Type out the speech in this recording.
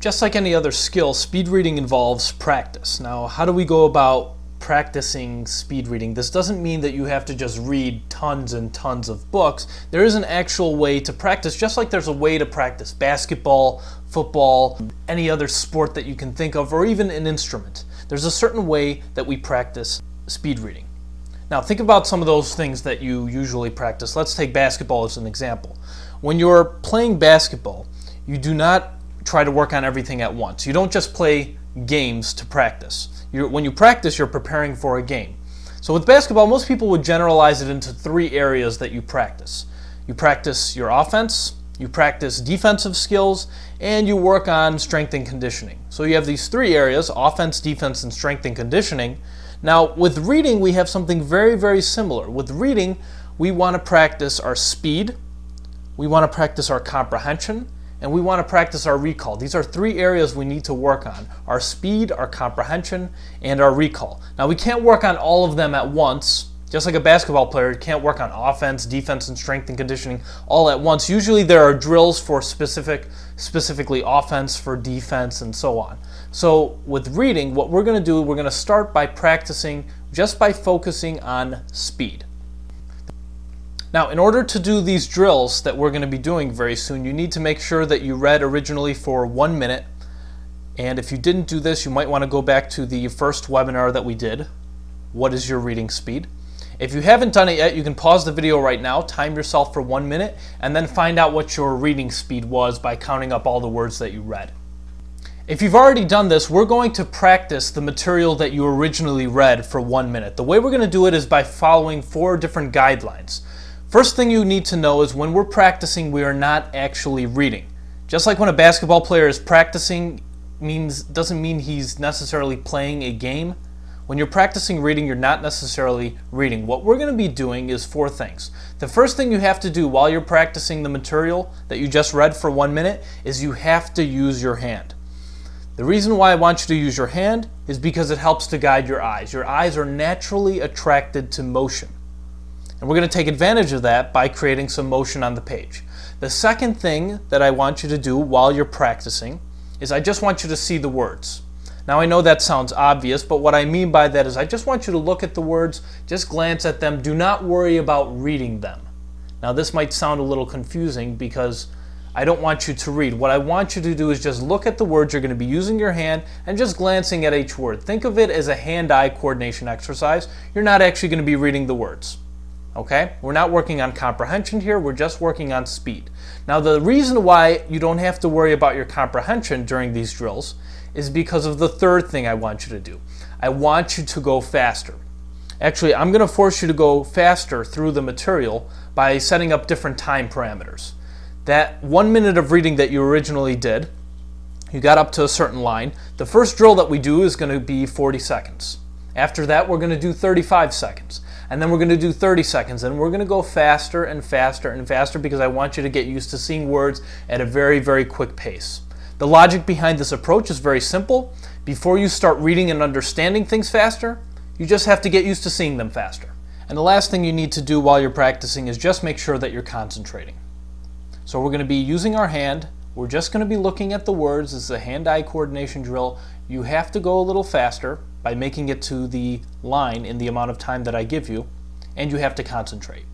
Just like any other skill, speed reading involves practice. Now, how do we go about practicing speed reading? This doesn't mean that you have to just read tons and tons of books. There is an actual way to practice, just like there's a way to practice basketball, football, any other sport that you can think of, or even an instrument. There's a certain way that we practice speed reading. Now, think about some of those things that you usually practice. Let's take basketball as an example. When you're playing basketball, you do not try to work on everything at once. You don't just play games to practice. When you practice, you're preparing for a game. So with basketball, most people would generalize it into three areas that you practice. You practice your offense, you practice defensive skills, and you work on strength and conditioning. So you have these three areas: offense, defense, and strength and conditioning. Now with reading, we have something very, very similar. With reading, we want to practice our speed, we want to practice our comprehension, and we want to practice our recall. These are three areas we need to work on: our speed, our comprehension, and our recall. Now we can't work on all of them at once. Just like a basketball player can't work on offense, defense, and strength and conditioning all at once. Usually there are drills for specifically offense, for defense, and so on. So with reading, what we're going to do, we're going to start by practicing just by focusing on speed. Now, in order to do these drills that we're going to be doing very soon, you need to make sure that you read originally for 1 minute. And if you didn't do this, you might want to go back to the first webinar that we did, What is Your Reading Speed? If you haven't done it yet, you can pause the video right now, time yourself for 1 minute, and then find out what your reading speed was by counting up all the words that you read. If you've already done this, we're going to practice the material that you originally read for 1 minute. The way we're going to do it is by following 4 different guidelines. First thing you need to know is when we're practicing, we are not actually reading. Just like when a basketball player is practicing doesn't mean he's necessarily playing a game. When you're practicing reading, you're not necessarily reading. What we're going to be doing is 4 things. The first thing you have to do while you're practicing the material that you just read for 1 minute is you have to use your hand. The reason why I want you to use your hand is because it helps to guide your eyes. Your eyes are naturally attracted to motion. And we're going to take advantage of that by creating some motion on the page. The second thing that I want you to do while you're practicing is I just want you to see the words. Now I know that sounds obvious, but what I mean by that is I just want you to look at the words, just glance at them, do not worry about reading them. Now this might sound a little confusing because I don't want you to read. What I want you to do is just look at the words. You're going to be using your hand and just glancing at each word. Think of it as a hand-eye coordination exercise. You're not actually going to be reading the words. Okay? We're not working on comprehension here, we're just working on speed. Now the reason why you don't have to worry about your comprehension during these drills is because of the third thing I want you to do. I want you to go faster. Actually, I'm going to force you to go faster through the material by setting up different time parameters. That 1 minute of reading that you originally did, you got up to a certain line. The first drill that we do is going to be 40 seconds. After that, we're going to do 35 seconds. And then we're going to do 30 seconds. And we're going to go faster and faster and faster because I want you to get used to seeing words at a very, very quick pace. The logic behind this approach is very simple. Before you start reading and understanding things faster, you just have to get used to seeing them faster. And the last thing you need to do while you're practicing is just make sure that you're concentrating. So we're going to be using our hand. We're just going to be looking at the words. This is a hand-eye coordination drill. You have to go a little faster by making it to the line in the amount of time that I give you, and you have to concentrate.